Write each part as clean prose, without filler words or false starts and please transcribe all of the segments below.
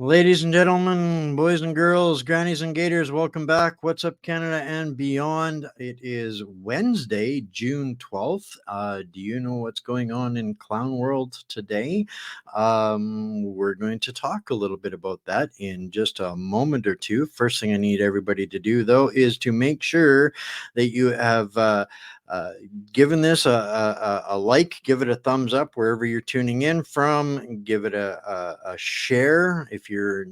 Ladies and gentlemen, boys and girls, grannies and gators, welcome back. What's up, Canada and beyond? It is Wednesday, June 12th. Do you know what's going on in clown world today? We're going to talk a little bit about that in just a moment or two. First thing I need everybody to do, though, is to make sure that you have uh, given this a like, give it a thumbs up wherever you're tuning in from, give it a share. If you're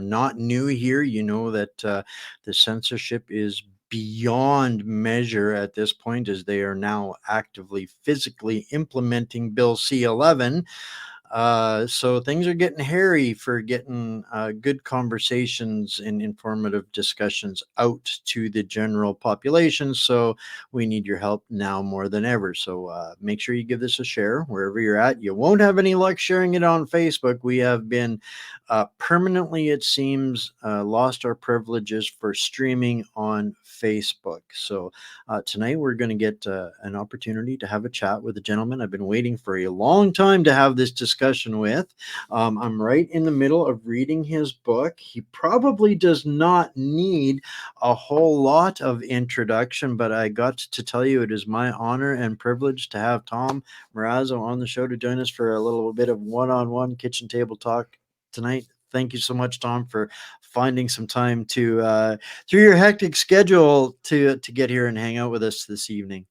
not new here, you know that the censorship is beyond measure at this point, as they are now actively physically implementing Bill C-11. So things are getting hairy for getting good conversations and informative discussions out to the general population. So we need your help now more than ever. So make sure you give this a share wherever you're at. You won't have any luck sharing it on Facebook. We have been permanently, it seems, lost our privileges for streaming on Facebook. So tonight we're going to get an opportunity to have a chat with a gentleman I've been waiting for a long time to have this discussion with. I'm right in the middle of reading his book. He probably does not need a whole lot of introduction, but I got to tell you it is my honor and privilege to have Tom Marazzo on the show to join us for a little bit of one-on-one kitchen table talk tonight. Thank you so much, Tom, for finding some time to through your hectic schedule to get here and hang out with us this evening.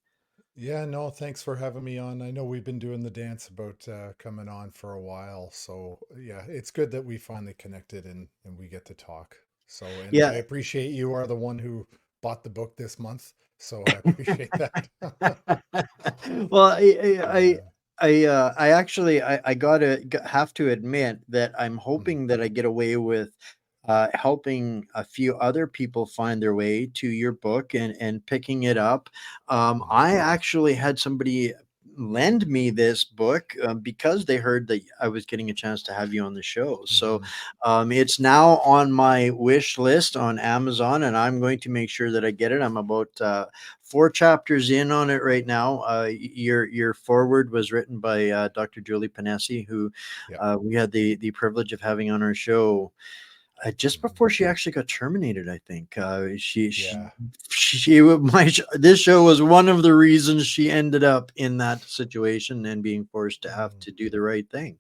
Yeah, no, thanks for having me on. I know we've been doing the dance about coming on for a while. So, yeah, it's good that we finally connected and we get to talk. So, and I Yeah. appreciate you are the one who bought the book this month. So I appreciate that. Well, Yeah. I actually I gotta have to admit that I'm Mhm. hoping that I get away with helping a few other people find their way to your book and picking it up. Mhm. I actually had somebody lend me this book because they heard that I was getting a chance to have you on the show. So Mhm. it's now on my wish list on Amazon, and I'm going to make sure that I get it. I'm about four chapters in on it right now. Your foreword was written by Dr. Julie Panesi, who Yeah. we had the privilege of having on our show just Mhm. before she actually got terminated. I think Yeah. this show was one of the reasons she ended up in that situation and being forced to have Mhm. to do the right thing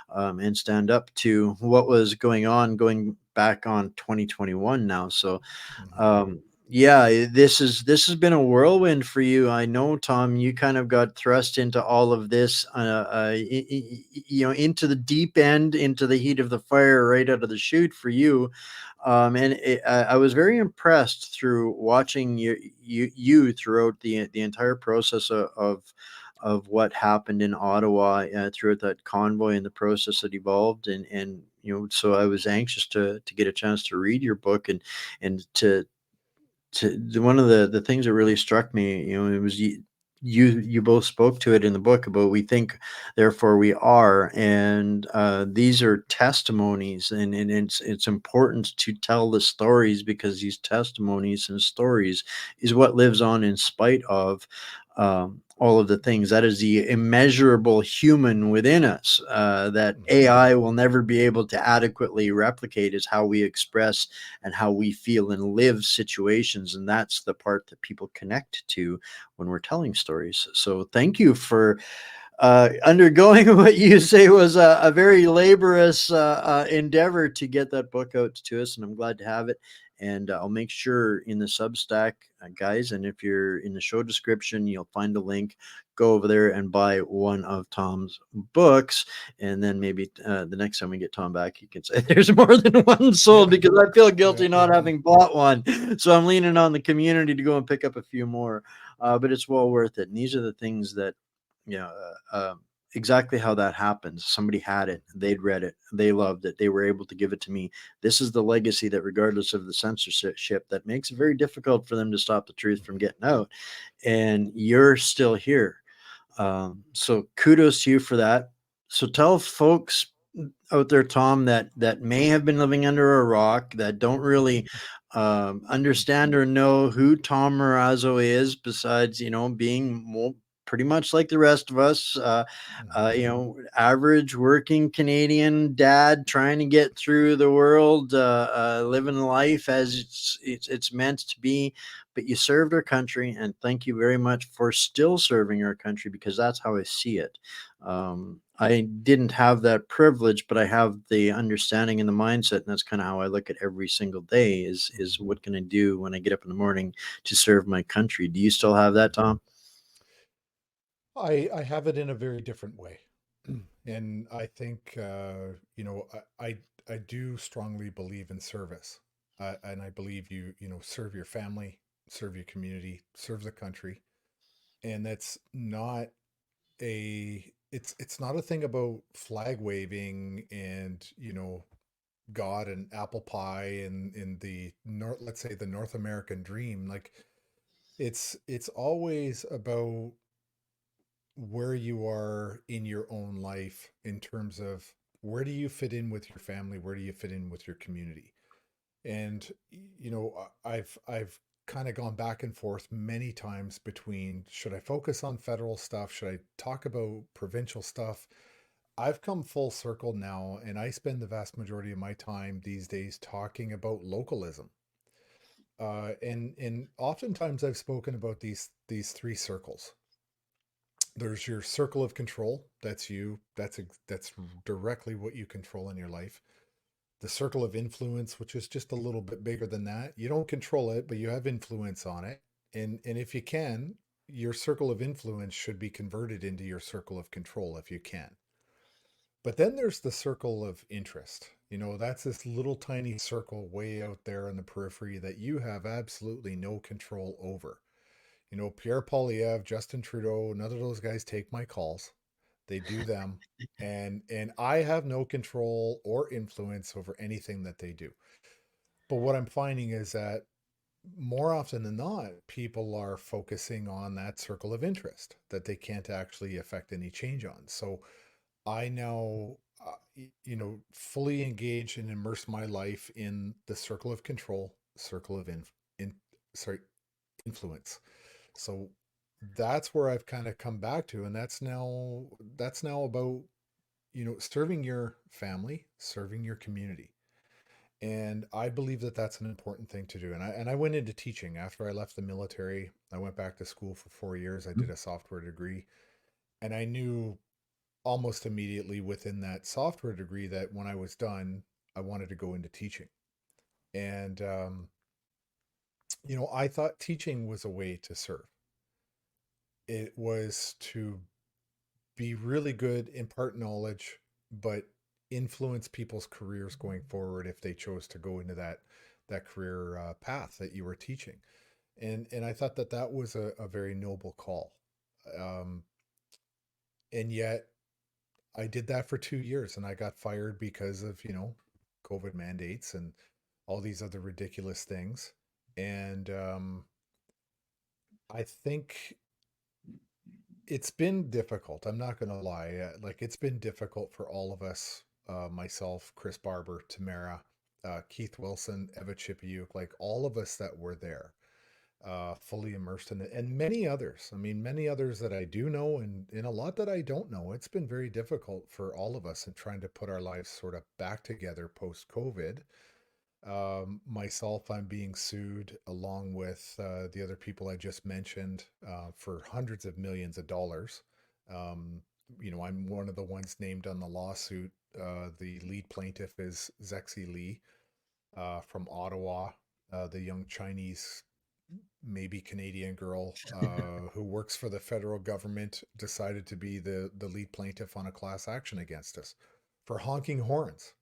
and stand up to what was going on, going back on 2021 now. So Mhm. um, yeah, this has been a whirlwind for you. I know, Tom. You kind of got thrust into all of this, into the deep end, into the heat of the fire, right out of the chute for you. I was very impressed through watching you throughout the entire process of what happened in Ottawa throughout that convoy and the process that evolved, and so I was anxious to get a chance to read your book and one of the things that really struck me, it was you both spoke to it in the book about we think, therefore we are, and these are testimonies, and it's important to tell the stories because these testimonies and stories is what lives on in spite of all of the things. That is the immeasurable human within us that Mhm. AI will never be able to adequately replicate, is how we express and how we feel and live situations. And that's the part that people connect to when we're telling stories. So thank you for undergoing what you say was a very laborious endeavor to get that book out to us. And I'm glad to have it. And I'll make sure in the Substack, guys, and if you're in the show description, you'll find a link. Go over there and buy one of Tom's books. And then maybe the next time we get Tom back, you can say there's more than one sold, Yeah. because I feel Yeah. guilty not having bought one. So I'm leaning on the community to go and pick up a few more. But it's well worth it. And these are the things that, yeah, exactly how that happens. Somebody had it, they'd read it, they loved it, they were able to give it to me. This is the legacy that, regardless of the censorship, that makes it very difficult for them to stop the truth from getting out. And you're still here. So kudos to you for that. So tell folks out there, Tom, that may have been living under a rock, that don't really understand or know who Tom Marazzo is, besides being pretty much like the rest of us. Mhm. Average working Canadian dad trying to get through the world, living life as it's meant to be. But you served our country, and thank you very much for still serving our country, because that's how I see it. I didn't have that privilege, but I have the understanding and the mindset, and that's kind of how I look at every single day. Is Mhm. what can I do when I get up in the morning to serve my country? Do you still have that, Tom? I have it in a very different way. And I think, I do strongly believe in service. And I believe serve your family, serve your community, serve the country. And that's not it's not a thing about flag waving and, God and apple pie and in the North, let's say the North American dream. Like it's always about where you are in your own life in terms of where do you fit in with your family, where do you fit in with your community. And I've kind of gone back and forth many times between, should I focus on federal stuff, should I talk about provincial stuff. I've come full circle now, and I spend the vast majority of my time these days talking about localism. And oftentimes I've spoken about these three circles. There's your circle of control. That's you. That's directly what you control in your life. The circle of influence, which is just a little bit bigger than that. You don't control it, but you have influence on it. And if you can, your circle of influence should be converted into your circle of control if you can. But then there's the circle of interest. That's this little tiny circle way out there in the periphery that you have absolutely no control over. Pierre Poilievre, Justin Trudeau, none of those guys take my calls. They do them. And I have no control or influence over anything that they do. But what I'm finding is that more often than not, people are focusing on that circle of interest that they can't actually affect any change on. So I now, fully engage and immerse my life in the circle of control, circle of in sorry, influence. So that's where I've kind of come back to, and that's now about, serving your family, serving your community. And I believe that that's an important thing to do. And I went into teaching after I left the military. I went back to school for 4 years. I did a software degree, and I knew almost immediately within that software degree that when I was done, I wanted to go into teaching. And I thought teaching was a way to serve. It was to be really good, impart knowledge, but influence people's careers going forward if they chose to go into that career path that you were teaching. And I thought that that was a very noble call. Um, and yet I did that for 2 years, and I got fired because of, COVID mandates and all these other ridiculous things. And I think it's been difficult. I'm not going to lie. Like, it's been difficult for all of us, myself, Chris Barber, Tamara, Keith Wilson, Eva Chipiuk, like all of us that were there, fully immersed in it, and many others. I mean, many others that I do know, and a lot that I don't know. It's been very difficult for all of us in trying to put our lives sort of back together post COVID. Myself, I'm being sued along with the other people I just mentioned for hundreds of millions of dollars. Um, I'm one of the ones named on the lawsuit. The lead plaintiff is Zexi Li from Ottawa, the young Chinese, maybe Canadian girl who works for the federal government, decided to be the lead plaintiff on a class action against us for honking horns.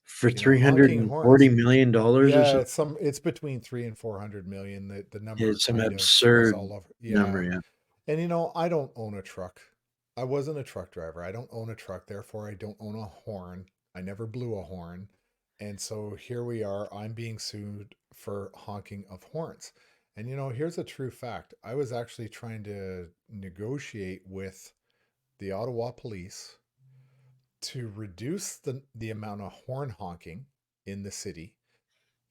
For three hundred Honking and forty horns. million dollars or Yeah, something? it's between 300 and 400 million. The number It's an kind of is absurd all over. number, Yeah. yeah. And I don't own a truck. I wasn't a truck driver. I don't own a truck, therefore I don't own a horn. I never blew a horn. And so here we are. I'm being sued for honking of horns. And here's a true fact. I was actually trying to negotiate with the Ottawa police to reduce the amount of horn honking in the city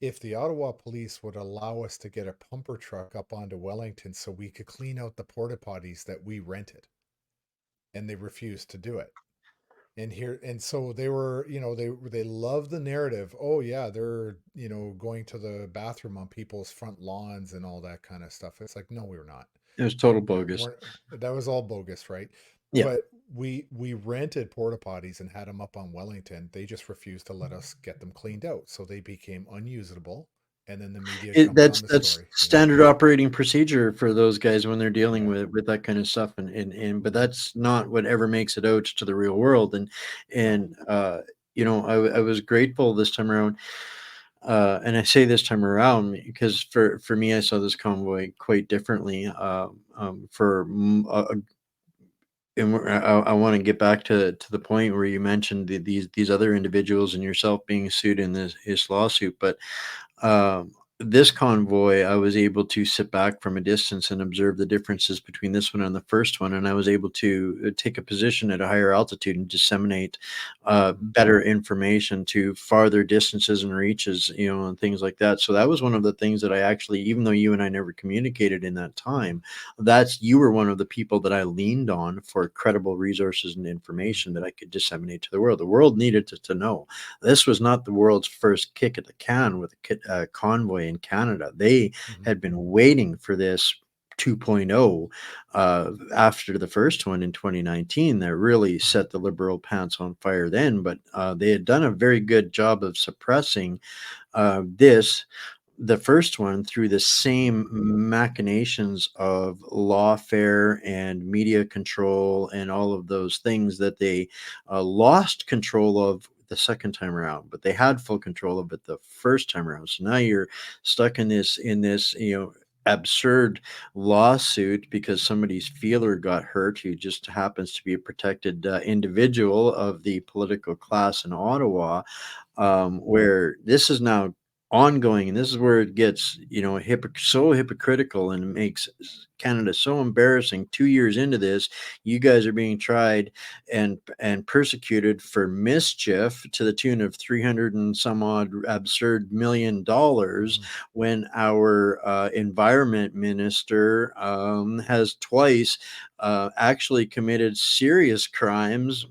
if the Ottawa police would allow us to get a pumper truck up onto Wellington so we could clean out the porta potties that we rented, and they refused to do it. And so they were, they love the narrative. Oh yeah, they're, going to the bathroom on people's front lawns and all that kind of stuff. It's like, no, we're not. It was total bogus. That was all bogus, right? Yeah. But we rented porta potties and had them up on Wellington. They just refused to let us get them cleaned out, so they became unusable. And then the media jumped on the That's story. standard operating procedure for those guys when they're dealing Yeah. with that kind of stuff, and but that's not what ever makes it out to the real world. No. And I was grateful this time around. And I say this time around because for me, I saw this convoy quite differently. And I want to get back to the point where you mentioned these other individuals and yourself being sued in this lawsuit, but um, this convoy, I was able to sit back from a distance and observe the differences between this one and the first one, and I was able to take a position at a higher altitude and disseminate Hmm. better information to farther distances and reaches, and things like that. So that was one of the things that I actually, even though you and I never communicated in that Hmm. time, you were one of the people that I leaned on for credible resources and information that I could disseminate to the world. The world needed to know. This was not the world's first kick at the can with a convoy in Canada. They Hmm. had been waiting for this 2.0 after the first one in 2019 that really Hmm. set the liberal pants on fire then. But they had done a very good job of suppressing the first one through the same machinations of lawfare and media control and all of those things that they lost control of the second time around, but they had full control of it the first time around. So now you're stuck in this absurd lawsuit because somebody's feeler got hurt who just happens to be a protected individual of the political class in Ottawa, where this is now ongoing, and this is where it gets so hypocritical and makes Canada so embarrassing. 2 years into this, you guys are being tried and persecuted for mischief to the tune of 300 and some odd absurd $1 million, Hmm. when our environment minister has twice actually committed serious crimes,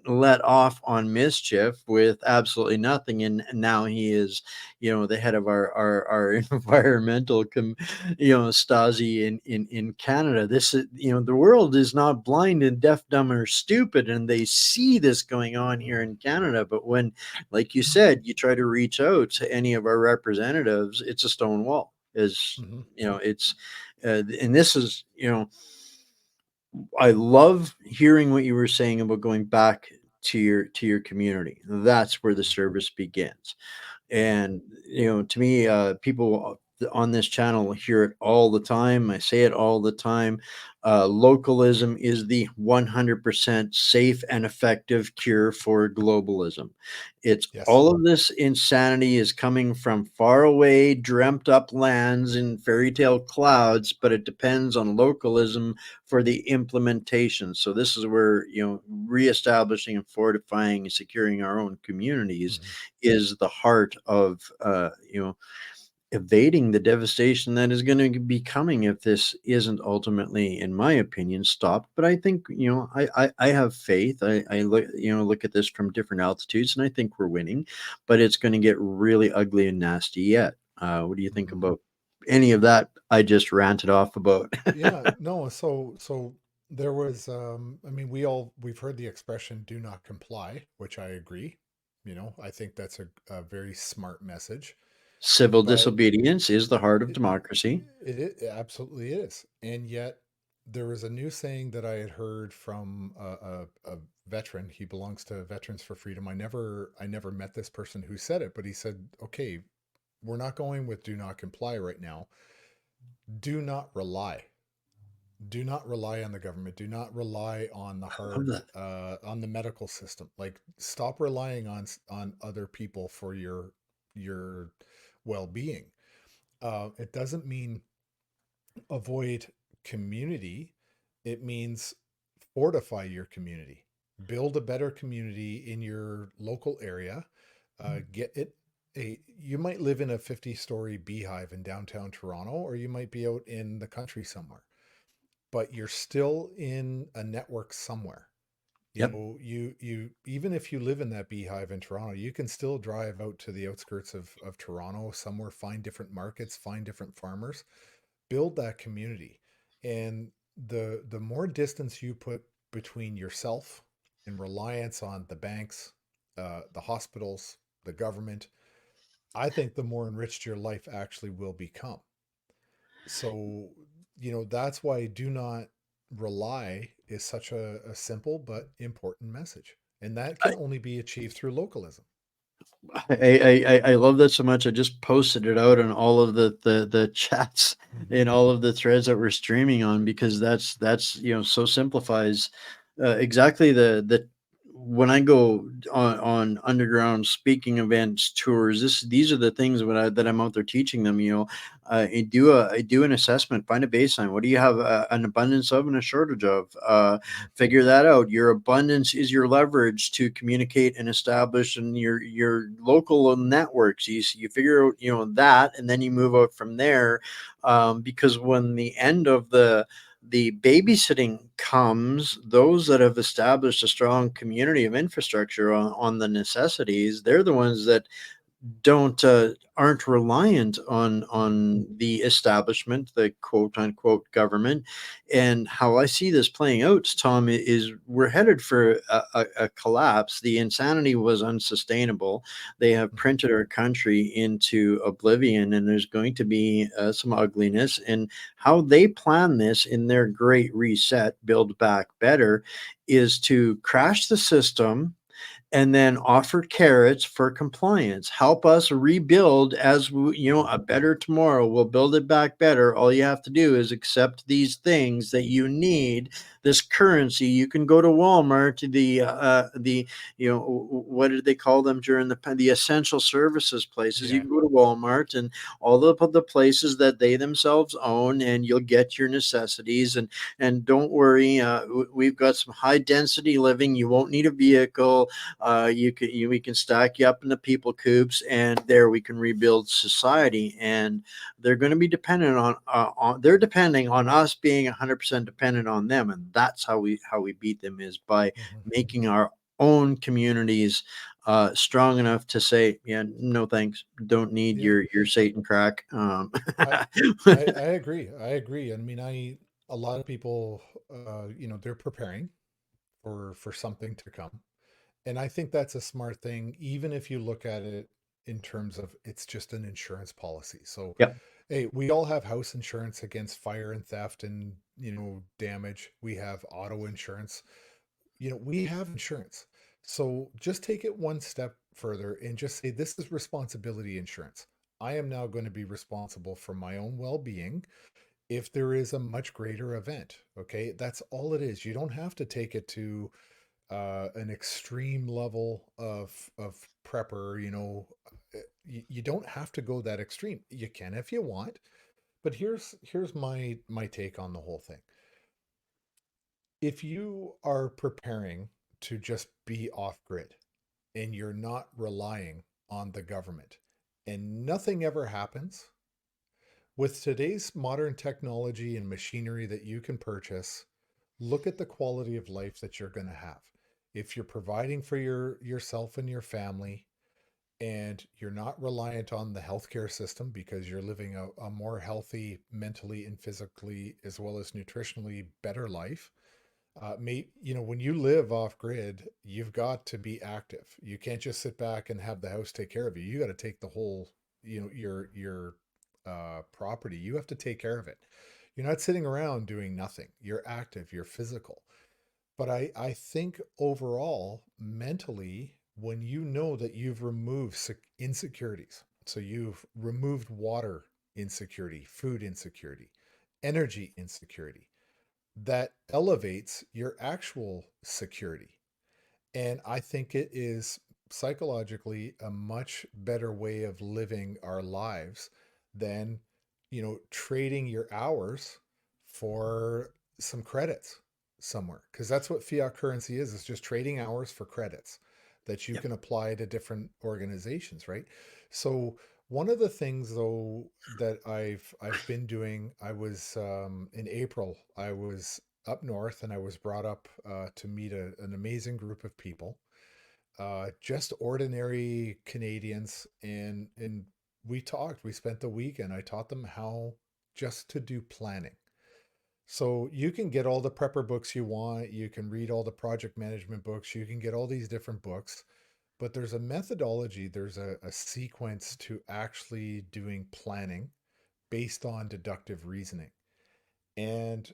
let off on mischief with absolutely nothing, and now he is the head of our environmental Stasi in Canada. This is, the world is not blind and deaf, dumb, or stupid, and they see this going on here in Canada. But when, like you said, you try to reach out to any of our representatives, it's a stone wall. Is Hmm. it's and this is I love hearing what you were saying about going back to your community. That's where the Hmm. service begins. Yeah. And to me, people on this channel hear it all the time. I say it all the time. Localism is the 100% safe and effective cure for globalism. It's Yes. all of this insanity is coming from far away, dreamt up lands in fairy tale clouds, but it depends on localism for the implementation. So this is where reestablishing and fortifying and securing our own communities Hmm. is the heart of evading the devastation that is going to be coming if this isn't ultimately, in my opinion, stopped. But I think I have faith. I look at this from different altitudes, and I think we're winning, but it's going to get really ugly and nasty yet. What do you think Hmm. about any of that I just ranted off about? Yeah, no, so there was I mean we've heard the expression do not comply, which I agree. I think that's a very smart message. Civil But disobedience is the heart of it, democracy. it absolutely is. And yet there was a new saying that I had heard from a veteran. He belongs to Veterans for Freedom. I never met this person who said it, but he said, "Okay, we're not going with do not comply right now. Do not rely." Do not rely on the government. Do not rely on the I love hard, that. on the medical system. Like, stop relying on other people for your well being. It doesn't mean avoid community. It means fortify your community. Build a better community in your local area. Get it. You might live in a 50-story beehive in downtown Toronto, or you might be out in the country somewhere, but you're still in a network somewhere. Yep. You even if you live in that beehive in Toronto, you can still drive out to the outskirts of Toronto somewhere, find different markets, find different farmers, build that community. And the more distance you put between yourself and reliance on the banks, the hospitals, the government, I think the more enriched your life actually will become. So, that's why do not rely is such a simple but important message. And that can only be achieved through localism. I love that so much. I just posted it out in all of the chats in all of the threads that we're streaming on, because that's so simplifies exactly the when I go on underground speaking events, tours. These are the things that I'm out there teaching them. I do an assessment, find a baseline. What do you have an abundance of and a shortage of? Mhm. Figure that out. Your abundance is your leverage to communicate and establish in your local networks. You figure out that, and then you move out from there, because when the end of the babysitting comes, those that have established a strong community of infrastructure on the necessities, they're the ones that don't aren't reliant on the establishment, the quote unquote government. And how I see this playing out, Tom, is we're headed for a collapse. The insanity was unsustainable. They have Mhm. printed our country into oblivion, and there's going to be some ugliness. And how they plan this in their great reset, build back better, is to crash the system and then offer carrots for compliance. Help us rebuild as we, a better tomorrow. We'll build it back better. All you have to do is accept these things that you need. This currency, you can go to Walmart, the what did they call them during the essential services places? You Yeah. can go to Walmart and all the places that they themselves own, and you'll get your necessities. And don't worry, we've got some high density living. You won't need a vehicle. We can stack you up in the people coops, and there we can rebuild society. And they're going to be dependent on they're depending on us being 100% dependent on them, and that's how we beat them, is by Mhm. making our own communities strong enough to say, yeah, no thanks, don't need Yeah. your Satan crack. I, I agree. I agree. I mean, a lot of people, they're preparing for something to come. And I think that's a smart thing, even if you look at it in terms of it's just an insurance policy. So, Yep. hey, we all have house insurance against fire and theft and, damage. We have auto insurance. We have insurance. So just take it one step further and just say, this is responsibility insurance. I am now going to be responsible for my own well being if there is a much greater event. Okay. That's all it is. You don't have to take it to an extreme level of prepper. You don't have to go that extreme. You can if you want, but here's my take on the whole thing. If you are preparing to just be off grid and you're not relying on the government and nothing ever happens, with today's modern technology and machinery that you can purchase, look at the quality of life that you're going to have. If you're providing for yourself and your family, and you're not reliant on the healthcare system because you're living a more healthy mentally and physically as well as nutritionally better life. When you live off grid, you've got to be active. You can't just sit back and have the house take care of you. You got to take the whole, your property. You have to take care of it. You're not sitting around doing nothing. You're active. You're physical. But I think overall, mentally, when you know that you've removed insecurities, so you've removed water insecurity, food insecurity, energy insecurity, that elevates your actual security. And I think it is psychologically a much better way of living our lives than, trading your hours for some credits somewhere. Because that's what fiat currency is. It's just trading hours for credits that you Yep. can apply to different organizations, right? So one of the things though that I've been doing, I was in April, I was up north and I was brought up to meet an amazing group of people, just ordinary Canadians, and we talked. We spent the weekend. I taught them how just to do planning. So you can get all the prepper books you want. You can read all the project management books. You can get all these different books, but there's a methodology, there's a sequence to actually doing planning based on deductive reasoning. And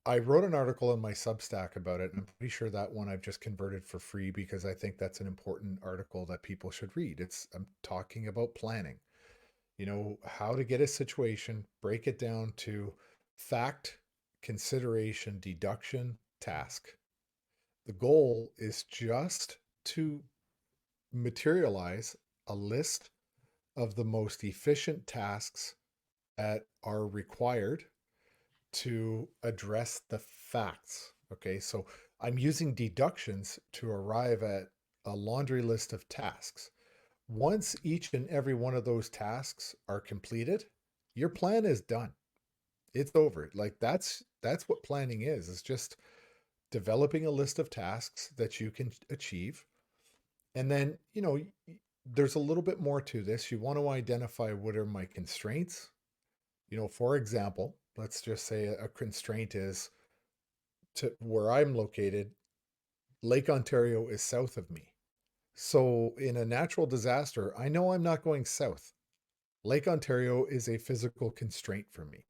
I wrote an article in my Substack about it, and I'm pretty sure that one I've just converted for free because I think that's an important article that people should read. I'm talking about planning, how to get a situation, break it down to fact, consideration, deduction, task. The goal is just to materialize a list of the most efficient tasks that are required to address the facts. Okay, so I'm using deductions to arrive at a laundry list of tasks. Once each and every one of those tasks are completed, your plan is done. It's over. Like that's what planning is. It's just developing a list of tasks that you can achieve. And then, there's a little bit more to this. You want to identify what are my constraints. For example, let's just say a constraint is to where I'm located, Lake Ontario is south of me. So in a natural disaster, I know I'm not going south. Lake Ontario is a physical constraint for me.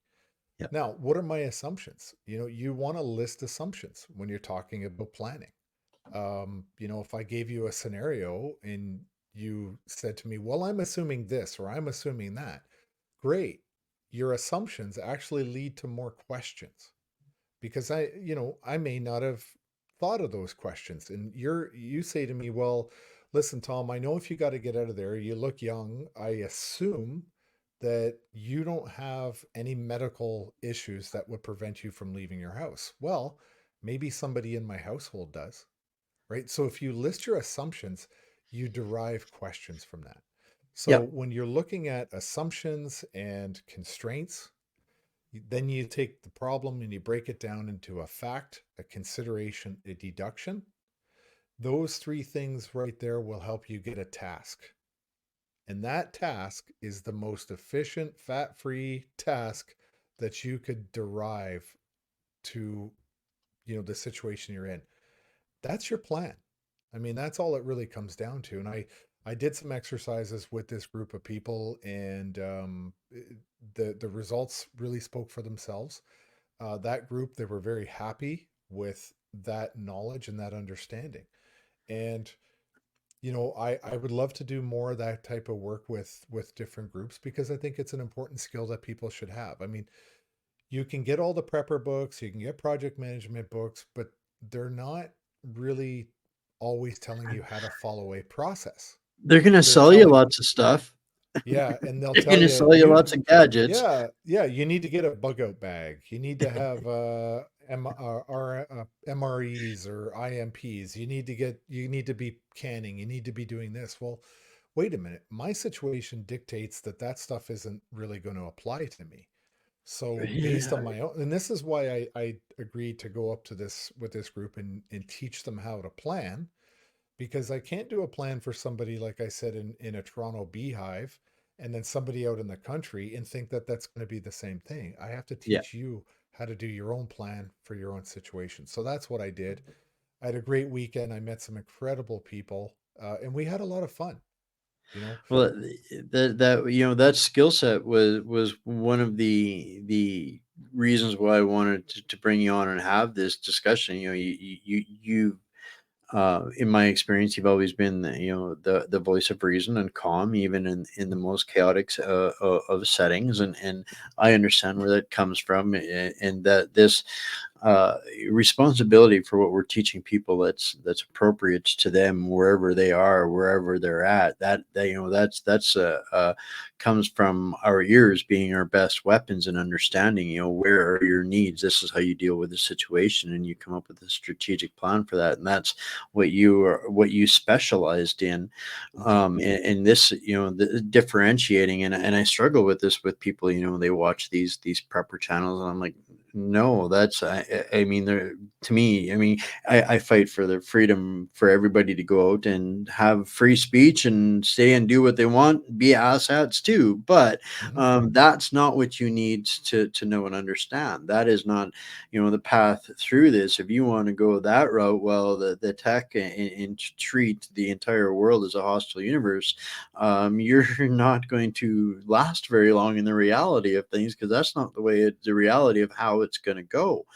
Yeah. Now, what are my assumptions? You want to list assumptions when you're talking about planning. If I gave you a scenario and you said to me, well, I'm assuming this or I'm assuming that, great. Your assumptions actually lead to more questions because I may not have thought of those questions. And you say to me, well, listen, Tom, I know if you got to get out of there, you look young. I assume that you don't have any medical issues that would prevent you from leaving your house. Well, maybe somebody in my household does, right? So if you list your assumptions, you derive questions from that. So Yep. when you're looking at assumptions and constraints, then you take the problem and you break it down into a fact, a consideration, a deduction. Those three things right there will help you get a task. And that task is the most efficient, fat free task that you could derive to, the situation you're in. That's your plan. I mean, that's all it really comes down to. And I did some exercises with this group of people, and the results really spoke for themselves. That group, they were very happy with that knowledge and that understanding. And I would love to do more of that type of work with different groups because I think it's an important skill that people should have. I mean, you can get all the prepper books, you can get project management books, but they're not really always telling you how to follow a process. They're going to They're sell you telling, lots of stuff. yeah, and they'll They're tell going to you sell you lots of gadgets. yeah, you need to get a bug out bag. You need to have MREs or IMPs. You need to be canning. You need to be doing this. Well, wait a minute. My situation dictates that stuff isn't really going to apply to me. So based Yeah. on my own, and this is why I agreed to go up to this with this group and teach them how to plan, because I can't do a plan for somebody, like I said, in a Toronto beehive, and then somebody out in the country and think that that's going to be the same thing. I have to Yeah. teach you how to do your own plan for your own situation. So that's what I did. I had a great weekend. I met some incredible people, and we had a lot of fun. You know, Well, that skill set was one of the reasons why I wanted to bring you on and have this discussion. You in my experience, you've always been the voice of reason and calm, even in the most chaotic of settings, and I understand where that comes from, and that this uh, responsibility for what we're teaching people that's appropriate to them wherever they are, wherever they're at. That that's comes from our ears being our best weapons and understanding. Where are your needs? This is how you deal with the situation, and you come up with a strategic plan for that. And that's what you specialized in. Hmm. And this, the differentiating, and I struggle with this with people. They watch these prepper channels, and I'm like, no, that's I mean, there to me. I mean, I fight for the freedom for everybody to go out and have free speech and stay and do what they want, be asshats too. But Hmm. that's not what you need to know and understand. That is not, the path through this. If you want to go that route, well, the tech and treat the entire world as a hostile universe, you're not going to last very long in the reality of things, because that's not the reality of how it's going to go.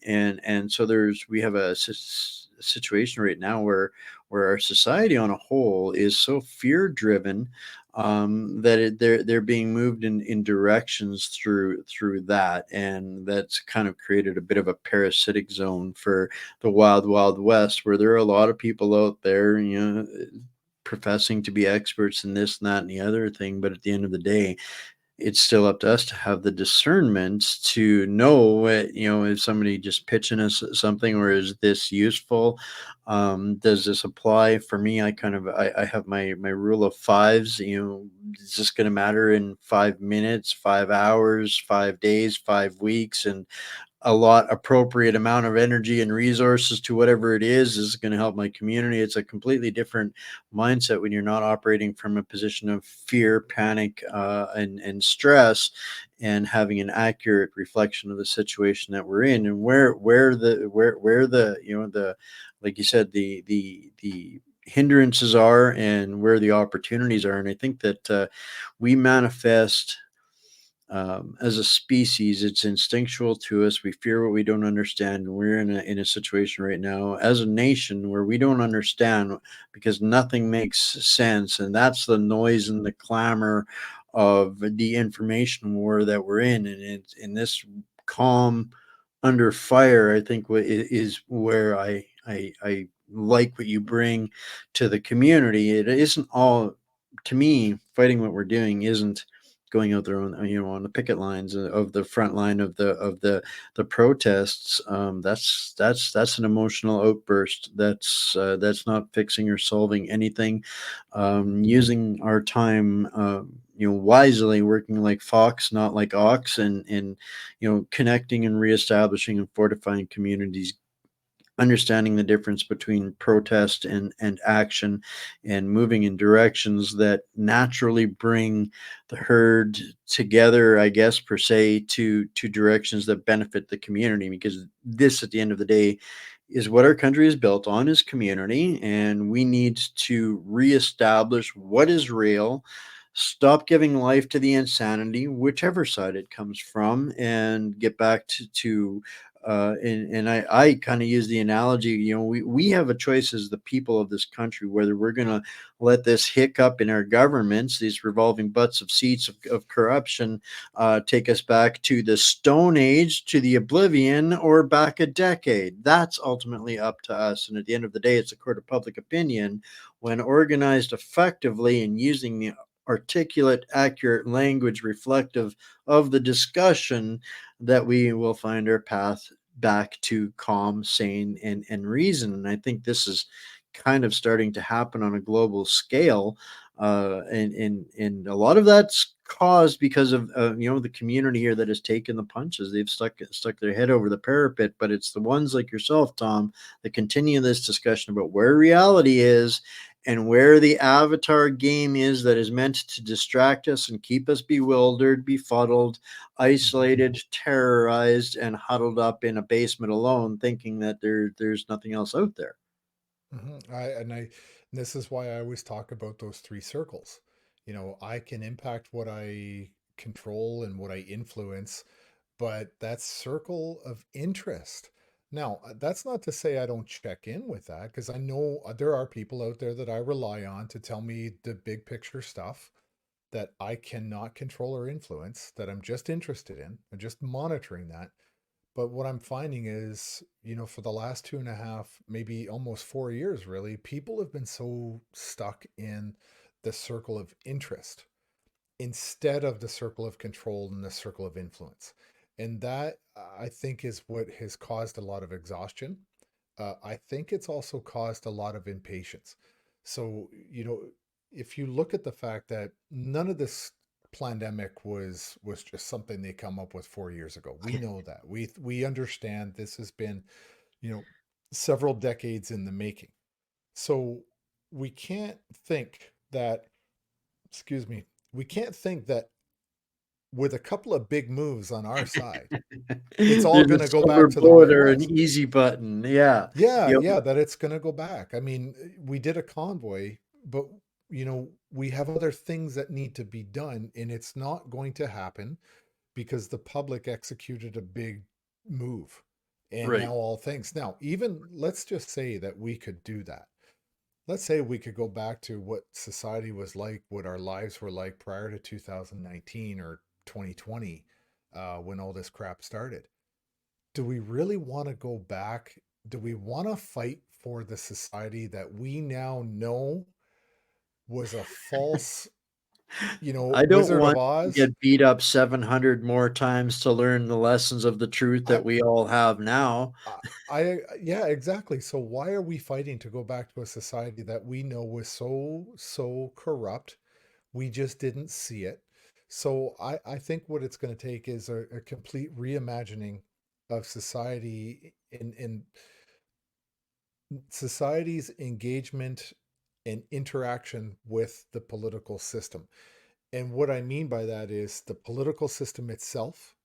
And so we have a situation right now where our society on a whole is so fear driven, that they're being moved in directions through that, and that's kind of created a bit of a parasitic zone for the wild west, where there are a lot of people out there, professing to be experts in this and that and the other thing. But at the end of the day, it's still up to us to have the discernment to know what, is somebody just pitching us something, or is this useful? Does this apply for me? I have my rule of fives. Is this going to matter in 5 minutes, 5 hours, 5 days, 5 weeks? And a lot appropriate amount of energy and resources to whatever it is going to help my community. It's a completely different mindset when you're not operating from a position of fear, panic, and stress, and having an accurate reflection of the situation that we're in, and where the, the, like you said, the hindrances are, and where the opportunities are. And I think that we manifest, as a species, it's instinctual to us. We fear what we don't understand. We're in a situation right now as a nation where we don't understand, because nothing makes sense. And that's the noise and the clamor of the information war that we're in. And it's in this calm under fire, I think, is where I like what you bring to the community. It isn't all, to me, fighting what we're doing isn't going out there on, on the picket lines of the front line of the protests. That's an emotional outburst. That's not fixing or solving anything. Using our time, wisely, working like fox, not like ox, and connecting and reestablishing and fortifying communities, understanding the difference between protest and action, and moving in directions that naturally bring the herd together, I guess, per se, to directions that benefit the community. Because this, at the end of the day, is what our country is built on, is community. And we need to reestablish what is real, stop giving life to the insanity, whichever side it comes from, and get back to and I kind of use the analogy, we have a choice as the people of this country, whether we're going to let this hiccup in our governments, these revolving butts of seats of corruption, take us back to the Stone Age, to the oblivion, or back a decade. That's ultimately up to us. And at the end of the day, it's a court of public opinion, when organized effectively and using the articulate, accurate language reflective of the discussion, that we will find our path back to calm, sane, and reason. And I think this is kind of starting to happen on a global scale. And a lot of that's caused because of, the community here that has taken the punches. They've stuck their head over the parapet. But it's the ones like yourself, Tom, that continue this discussion about where reality is, and where the avatar game is that is meant to distract us and keep us bewildered, befuddled, Hmm. isolated, terrorized, and huddled up in a basement alone, thinking that there's nothing else out there. Hmm. This is why I always talk about those three circles. I can impact what I control and what I influence, but that circle of interest. Now, that's not to say I don't check in with that, because I know there are people out there that I rely on to tell me the big picture stuff that I cannot control or influence, that I'm just interested in. I'm just monitoring that. But what I'm finding is, for the last 2.5, maybe almost 4 years, really, people have been so stuck in the circle of interest instead of the circle of control and the circle of influence. And that, I think, is what has caused a lot of exhaustion. I think it's also caused a lot of impatience. So, if you look at the fact that none of this pandemic was just something they come up with 4 years ago, we know that. We understand this has been, you know, several decades in the making. So we can't think that, excuse me, we can't think that with a couple of big moves on our side, it's all There's a going to go silver back to the way bullet it or an was. easy button. Yeah. Yeah, Yep. yeah, that it's going to go back. I mean, we did a convoy, but we have other things that need to be done, and it's not going to happen because the public executed a big move. And Right. now all things. Now, even let's just say that we could do that. Let's say we could go back to what society was like, what our lives were like prior to 2019 or 2020, when all this crap started. Do we really want to go back? Do we want to fight for the society that we now know was a false, I don't Wizard of want to Oz? get beat up 700 more times to learn the lessons of the truth I, that we all have now. yeah, exactly. So why are we fighting to go back to a society that we know was so corrupt? We just didn't see it. So I think what it's going to take is a complete reimagining of society in society's engagement and interaction with the political system. And what I mean by that is the political system itself,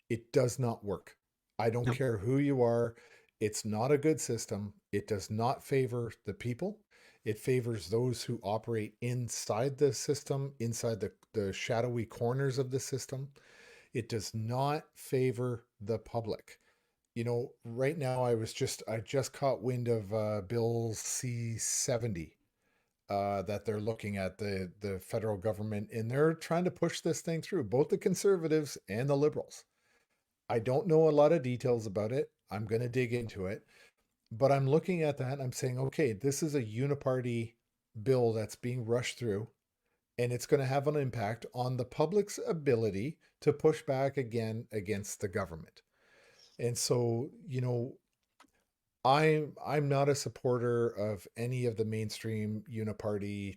it does not work. I don't Yep. care who you are. It's not a good system. It does not favor the people. It favors those who operate inside the system, inside the shadowy corners of the system. It does not favor the public. Right now I just caught wind of Bill C-70, that they're looking at the federal government, and they're trying to push this thing through, both the conservatives and the liberals. I don't know a lot of details about it. I'm going to dig into it, but I'm looking at that and I'm saying, okay, this is a uniparty bill that's being rushed through, and it's going to have an impact on the public's ability to push back again against the government. And so, I'm not a supporter of any of the mainstream uniparty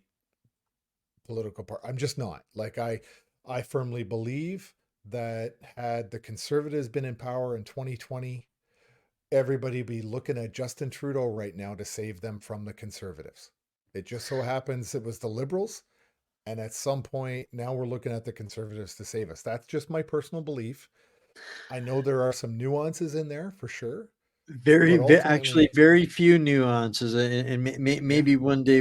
political part. I'm just not. Like I firmly believe that had the conservatives been in power in 2020, everybody be looking at Justin Trudeau right now to save them from the conservatives. It just so happens it was the liberals, and at some point now we're looking at the conservatives to save us. That's just my personal belief. I know there are some nuances in there for sure, but Actually, ultimately, very few nuances, and yeah. maybe one day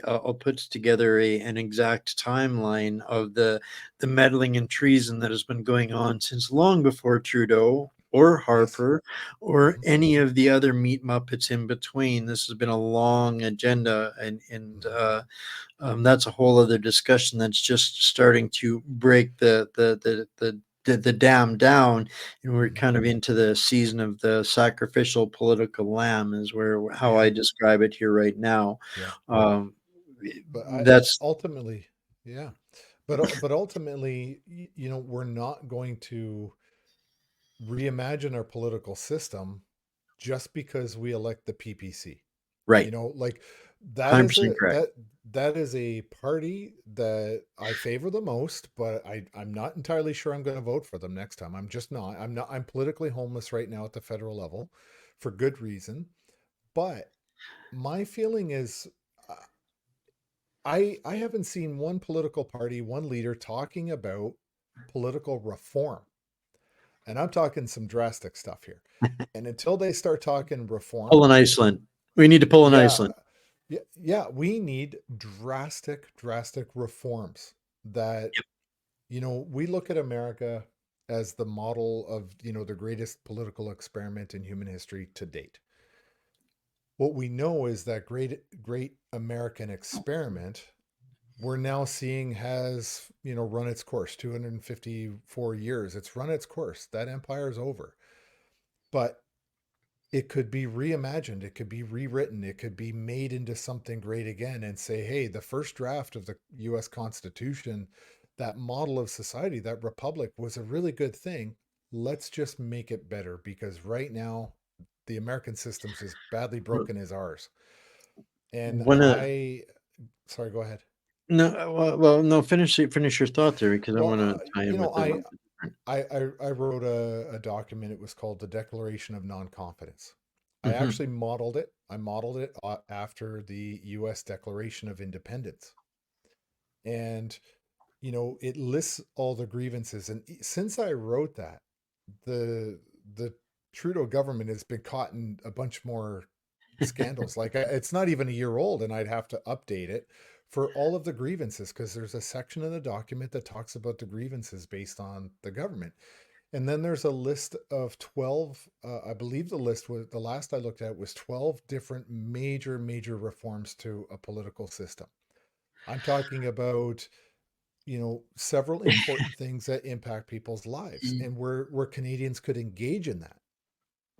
I'll put together an exact timeline of the meddling and treason that has been going on since long before Trudeau or Yes. Harper or Hmm. any of the other meat muppets in between. This has been a long agenda, and Hmm. that's a whole other discussion that's just starting to break the dam down, and we're Hmm. kind of into the season of the sacrificial political lamb is where how I Yeah. describe it here right now. Yeah. um But I that's ultimately, yeah. But ultimately, we're not going to reimagine our political system just because we elect the PPC. right. Like that is 100% a correct. that is a party that I favor the most, but I'm not entirely sure I'm going to vote for them next time. I'm just not. I'm politically homeless right now at the federal level for good reason. But my feeling is, uh, I haven't seen one political party, one leader talking about political reform. And I'm talking some drastic stuff here. And until they start talking Pull reform, an Iceland. We need to pull an yeah, Iceland. yeah, we need drastic reforms that, we look at America as the model of, the greatest political experiment in human history to date. What we know is that great American experiment we're now seeing has, run its course. 254 years, it's run its course. That empire is over. but it could be reimagined, it could be rewritten, it could be made into something great again and say, hey, the first draft of the US Constitution, that model of society, that republic was a really good thing. Let's just make it better because right now the American system's as badly broken as ours. And One of sorry, go ahead. no, no. Finish your thought there because I Well, want to tie you in know, with a little bit different. I wrote a document. It was called the Declaration of Non-Confidence. I Hmm. actually modeled it. I modeled it after the U.S. Declaration of Independence, and it lists all the grievances. And since I wrote that, the the Trudeau government has been caught in a bunch more scandals. Like it's not even a year old, and I'd have to update it for all of the grievances because there's a section in the document that talks about the grievances based on the government. And then there's a list of 12, I believe the list was, the last I looked at was 12 different major reforms to a political system. I'm talking about, several important things that impact people's lives and where Canadians could engage in that.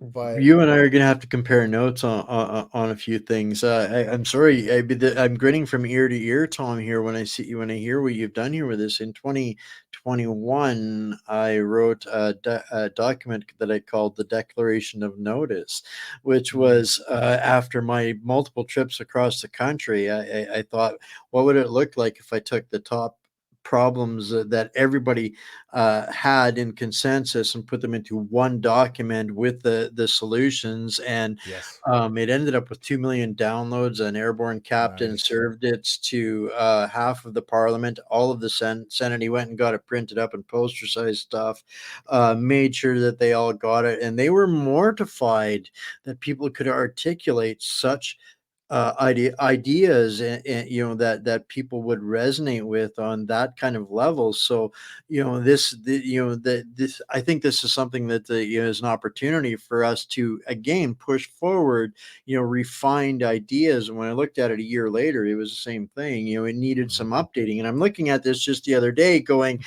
But You and I are going to have to compare notes on a few things. I'm sorry, I'm grinning from ear to ear, Tom. Here when I see you, when I hear what you've done here with this in 2021, I wrote a document that I called the Declaration of Notice, which mm, was after my multiple trips across the country. I thought, what would it look like if I took the top problems that everybody had in consensus and put them into one document with the solutions. And yes, it ended up with 2 million downloads. An airborne captain nice. served it to half of the parliament, all of the Senate. He went and got it printed up and poster size stuff, made sure that they all got it. And they were mortified that people could articulate such ideas and that people would resonate with on that kind of level. So this I think this is something that is an opportunity for us to again push forward refined ideas. And when I looked at it a year later, it was the same thing. It needed Mhm. some updating. And I'm looking at this just the other day going,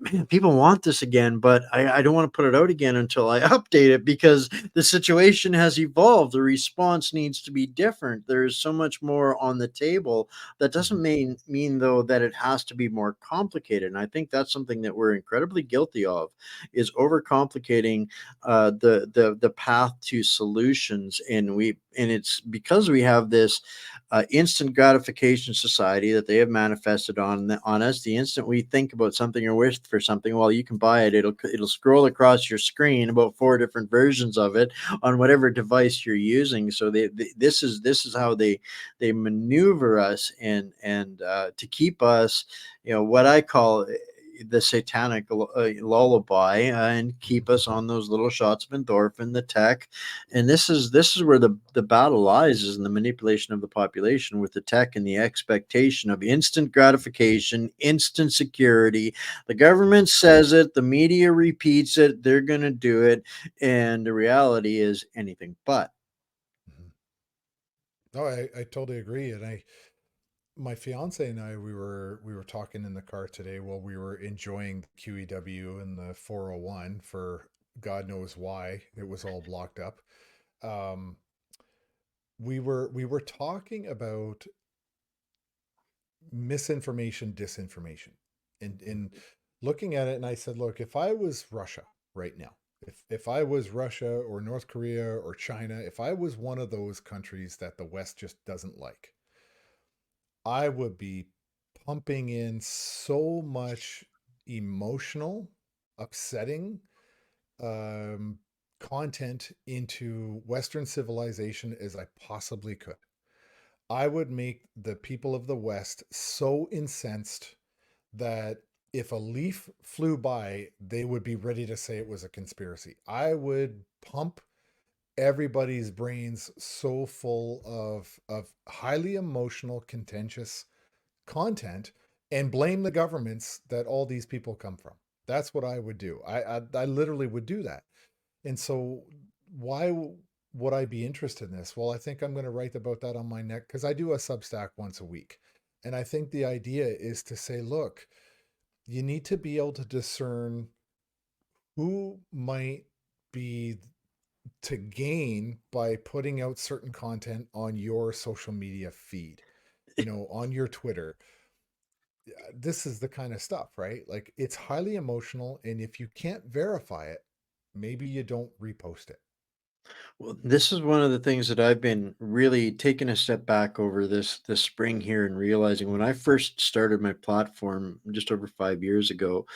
man, people want this again, but I don't want to put it out again until I update it because the situation has evolved. The response needs to be different. There is so much more on the table. That doesn't Mhm. mean though that it has to be more complicated. And I think that's something that we're incredibly guilty of, is overcomplicating the path to solutions. And it's because we have this instant gratification society that they have manifested on us. The instant we think about something or wish for something, well, you can buy it. It'll scroll across your screen about four different versions of it on whatever device you're using. So this is how they maneuver us and to keep us, what I call the satanic lullaby, and keep Mhm. us on those little shots of endorphin, the tech. And this is where the battle lies, is in the manipulation of the population with the tech and the expectation of instant gratification, instant security. The government says it, the media repeats it, they're going to do it, and the reality is anything but. Mhm. No, I totally agree. And my fiance and I, we were talking in the car today while we were enjoying the QEW and the 401 for God knows why it was all blocked up. Um, we were talking about misinformation, disinformation, and looking at it. And I said, look, if I was Russia right now, if I was Russia or North Korea or China, if I was one of those countries that the West just doesn't like, I would be pumping in so much emotional, upsetting um, content into Western civilization as I possibly could. I would make the people of the West so incensed that if a leaf flew by, they would be ready to say it was a conspiracy. I would pump everybody's brains so full of highly emotional, contentious content and blame the governments that all these people come from. That's what I would do. I literally would do that. And so why would I be interested in this? Well, I think I'm going to write about that on my neck because I do a Substack once a week. And I think the idea is to say, look, you need to be able to discern who might be to gain by putting out certain content on your social media feed, on your Twitter. This is the kind of stuff, right? Like, it's highly emotional, and if you can't verify it, maybe you don't repost it. Well, this is one of the things that I've been really taking a step back over this spring here and realizing when I first started my platform just over 5 years ago,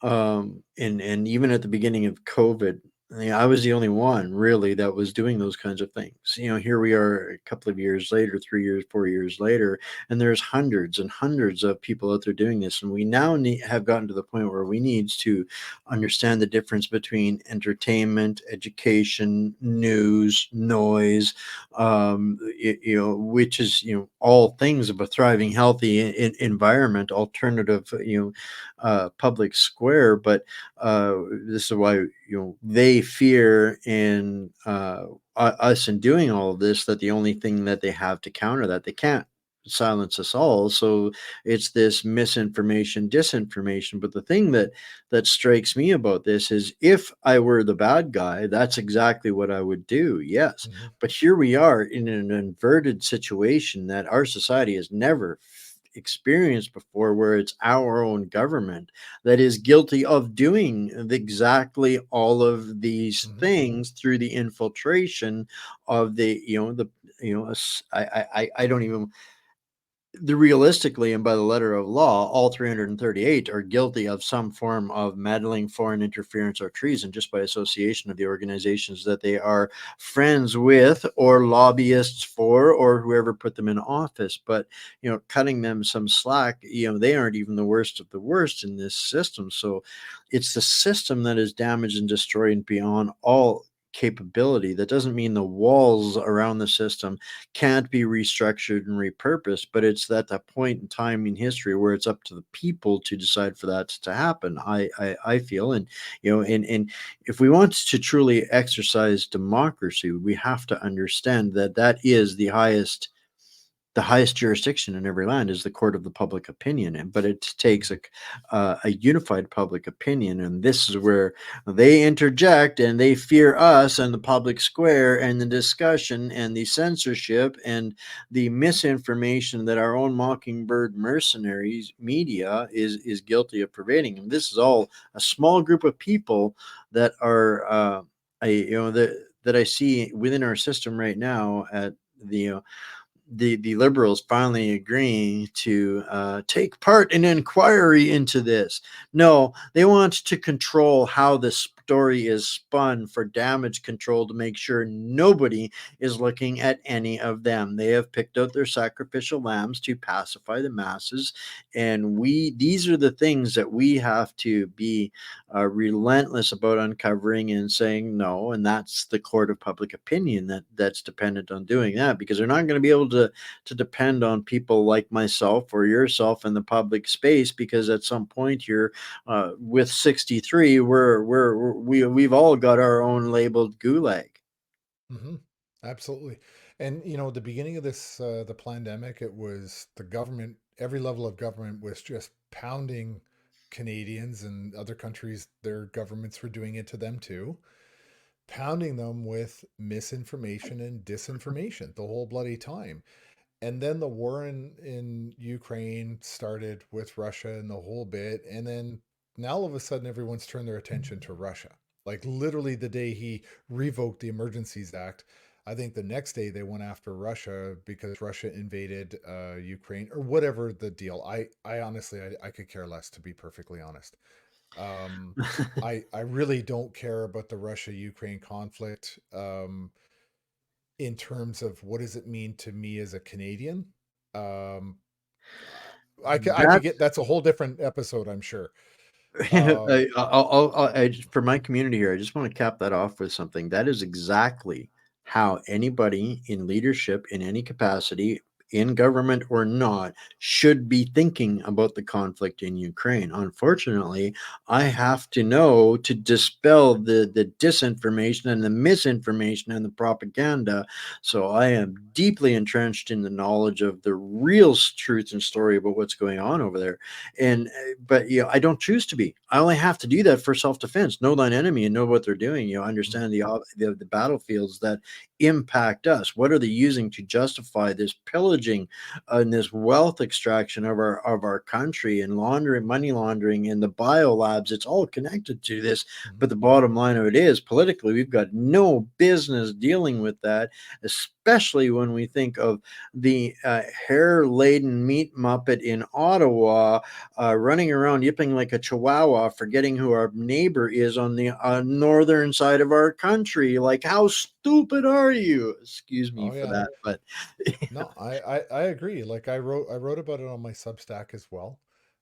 and even at the beginning of COVID, I was the only one really that was doing those kinds of things. Here we are a couple of years later, 3 years, 4 years later, and there's hundreds and hundreds of people out there doing this. And we now have gotten to the point where we need to understand the difference between entertainment, education, news, noise, which is, all things of a thriving, healthy environment, alternative, public square. But this is why they fear in us in doing all of this, that the only thing that they have to counter that, they can't silence us all. So it's this misinformation, disinformation. But the thing that strikes me about this is, if I were the bad guy, that's exactly what I would do. Yes, Hmm. but here we are in an inverted situation that our society has never experienced before, where it's our own government that is guilty of doing exactly all of these Hmm. things through the infiltration of I don't even, the realistically, and by the letter of law, all 338 are guilty of some form of meddling, foreign interference, or treason, just by association of the organizations that they are friends with, or lobbyists for, or whoever put them in office. But cutting them some slack, they aren't even the worst of the worst in this system. So it's the system that is damaged and destroyed beyond all capability. That doesn't mean the walls around the system can't be restructured and repurposed, but it's at that point in time in history where it's up to the people to decide for that to happen. I feel, and and if we want to truly exercise democracy, we have to understand that that is the highest jurisdiction in every land is the court of the public opinion. But it takes a unified public opinion, and this is where they interject, and they fear us and the public square and the discussion and the censorship and the misinformation that our own mockingbird mercenaries media is guilty of pervading. And this is all a small group of people that are that I see within our system right now at the liberals finally agreeing to take part in an inquiry into this. No, they want to control how the story is spun for damage control, to make sure nobody is looking at any of them. They have picked out their sacrificial lambs to pacify the masses, and these are the things that we have to be relentless about uncovering and saying no. And that's the court of public opinion that's dependent on doing that, because they're not going to be able to depend on people like myself or yourself in the public space, because at some point here, with 63, we've all got our own labeled gulag. Hmm. Absolutely. And the beginning of this, the pandemic, it was the government, every level of government was just pounding Canadians and other countries, their governments were doing it to them too, pounding them with misinformation and disinformation the whole bloody time. And then the war in Ukraine started with Russia and the whole bit. And then now all of a sudden, everyone's turned their attention to Russia. Like, literally the day he revoked the Emergencies Act, I think the next day they went after Russia because Russia invaded Ukraine, or whatever the deal. I honestly, I could care less, to be perfectly honest. Um, I really don't care about the Russia Ukraine conflict. In terms of what does it mean to me as a Canadian. Um, I could get, That's that's a whole different episode, I'm sure. Um, for my community here, I just want to cap that off with something. That is exactly how anybody in leadership in any capacity, in government or not, should be thinking about the conflict in Ukraine. Unfortunately, I have to know to dispel the disinformation and the misinformation and the propaganda. So I am deeply entrenched in the knowledge of the real truth and story about what's going on over there. And but I don't choose to be. I only have to do that for self-defense. Know thine enemy and know what they're doing. Understand the battlefields that impact us. What are they using to justify this pillaging and this wealth extraction of our country and laundering, money laundering, and the biolabs? It's all connected to this. Mhm. But the bottom line of it is, politically, we've got no business dealing with that, especially when we think of the hair-laden meat muppet in Ottawa running around yipping like a chihuahua, forgetting who our neighbor is on the northern side of our country. Like, how stupid are you? Excuse me Oh for yeah. that, but No, I agree. Like I wrote about it on my Substack as well.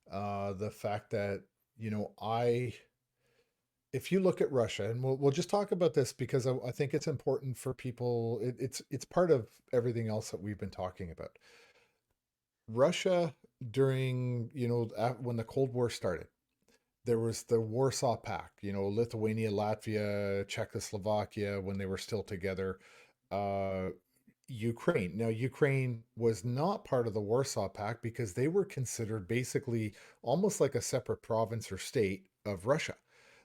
The fact that, you know, I if you look at Russia, and we'll just talk about this because I think it's important for people. It's part of everything else that we've been talking about. Russia during, you know, when the Cold War started, there was the Warsaw Pact, you know, Lithuania, Latvia, Czechoslovakia, when they were still together. Uh, Ukraine. Now, Ukraine was not part of the Warsaw Pact because they were considered basically almost like a separate province or state of Russia.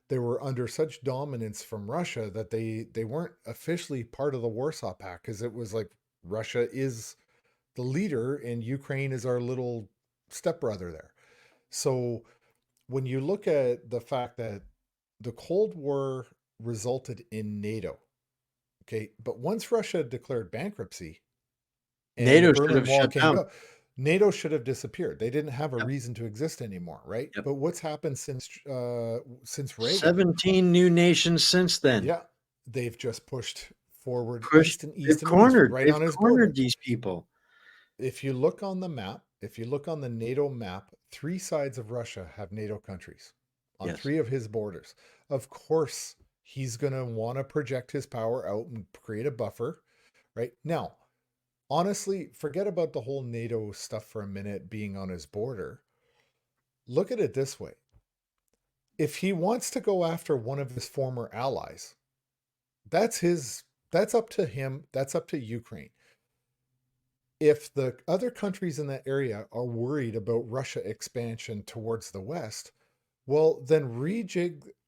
They were under such dominance from Russia that they weren't officially part of the Warsaw Pact because it was like Russia is the leader and Ukraine is our little stepbrother there. So when you look at the fact that the Cold War resulted in NATO, okay, but once Russia declared bankruptcy and the NATO should Berlin have Wall shut came down. down, NATO should have disappeared. They didn't have a Yep, reason to exist anymore, right? yep. But what's happened since Reagan? 17 new nations since then. Yeah, they've just pushed forward Pushed, east and east and east, right they've on his cornered border. these people. If you look on the map, if you look on the NATO map, three sides of Russia have NATO countries on Yes. three of his borders. Of course, he's going to want to project his power out and create a buffer, right? Now, honestly, forget about the whole NATO stuff for a minute being on his border. Look at it this way. If he wants to go after one of his former allies, that's his that's up to him, that's up to Ukraine. If the other countries in that area are worried about Russia expansion towards the west, well, then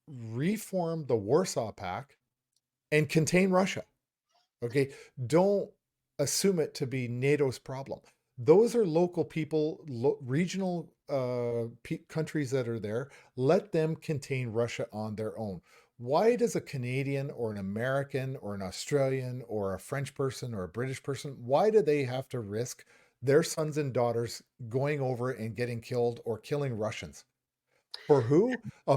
reform the Warsaw Pact and contain Russia. Okay. Don't assume it to be NATO's problem. Those are local people, regional countries that are there. Let them contain Russia on their own. Why does a Canadian or an American or an Australian or a French person or a British person, why do they have to risk their sons and daughters going over and getting killed or killing Russians? For who? A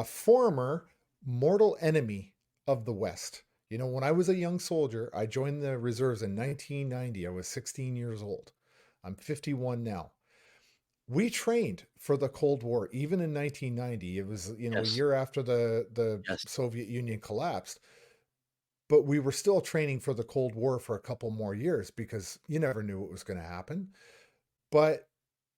former mortal enemy of the West. You know, when I was a young soldier, I joined the reserves in 1990. I was 16 years old. I'm 51 now. We trained for the Cold War even in 1990. It was, you know, a Yes. year after the Yes. Soviet Union collapsed, but we were still training for the Cold War for a couple more years because you never knew what was going to happen. But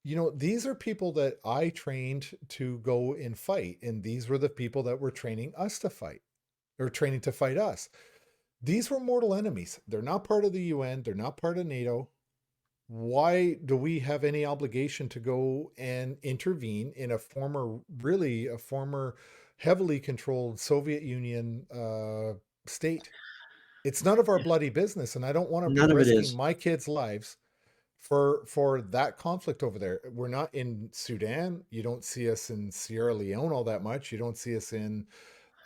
you know, these are people that I trained to go and fight, and these were the people that were training us to fight or training to fight us. These were mortal enemies. They're not part of the UN, they're not part of NATO. Why do we have any obligation to go and intervene in a former heavily controlled Soviet Union state? It's none of our bloody business, and I don't want to be None of it risking is. my kids' lives for that conflict over there. We're not in Sudan. You don't see us in Sierra Leone all that much. You don't see us in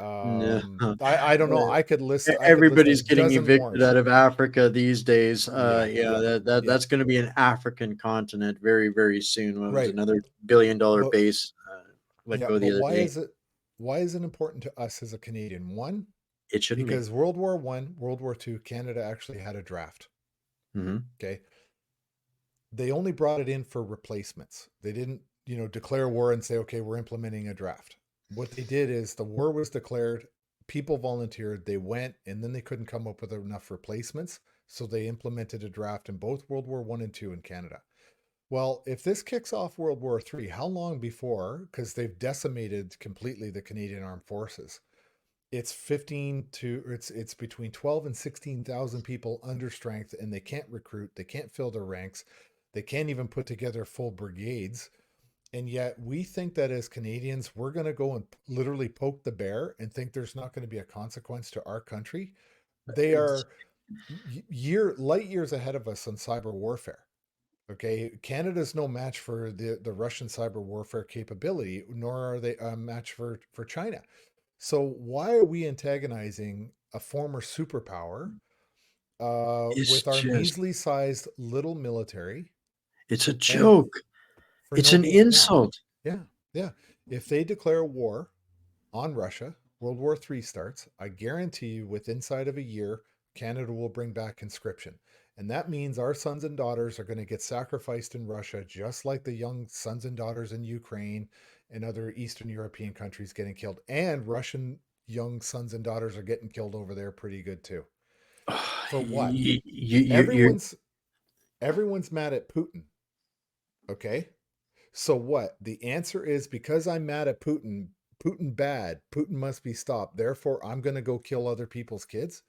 No. I don't know. I could list a Everybody's getting dozen evicted wars. out of Africa these days. Yeah, Yeah, yeah, yeah. that's going to be an African continent very, very soon. Well, there's Right. another billion-dollar But base let yeah, go but the other day. why is it important to us as a Canadian? One, It shouldn't be. because World War I, World War II, Canada actually had a draft. Hmm. Okay. They only brought it in for replacements. They didn't, declare war and say, okay, we're implementing a draft. What they did is the war was declared, people volunteered, they went, and then they couldn't come up with enough replacements. So they implemented a draft in both World War One and Two in Canada. Well, if this kicks off World War Three, how long before? Because they've decimated completely the Canadian Armed Forces. It's 15 to it's between 12 and 16,000 people under strength, and they can't recruit, they can't fill their ranks, they can't even put together full brigades. And yet we think that as Canadians, we're going to go and literally poke the bear and think there's not going to be a consequence to our country. They It's are light years ahead of us on cyber warfare. Okay, Canada's no match for the Russian cyber warfare capability, nor are they a match for China. So why are we antagonizing a former superpower it's with our just measly sized little military it's a and joke. for It's no an reason why? insult. Yeah, yeah. If they declare war on Russia, World War III starts, I guarantee you within inside of a year, Canada will bring back conscription. And that means our sons and daughters are going to get sacrificed in Russia, just like the young sons and daughters in Ukraine and other Eastern European countries getting killed. And Russian young sons and daughters are getting killed over there pretty good too. For what? You Everyone's everyone's mad at Putin. Okay. So what? The answer is because I'm mad at Putin, Putin bad, Putin must be stopped. Therefore, I'm going to go kill other people's kids.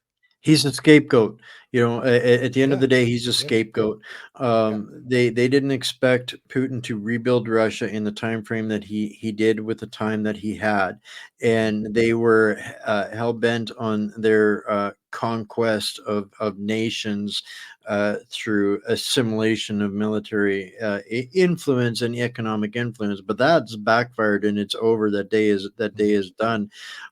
He's a scapegoat. At the end of Yeah. the day, he's a Yeah. scapegoat. Yeah. They didn't expect Putin to rebuild Russia in the time frame that he did with the time that he had, Mhm. and they were hell bent on their conquest of nations through assimilation of military influence and economic influence. But that's backfired, and it's over. That day Mhm. is done.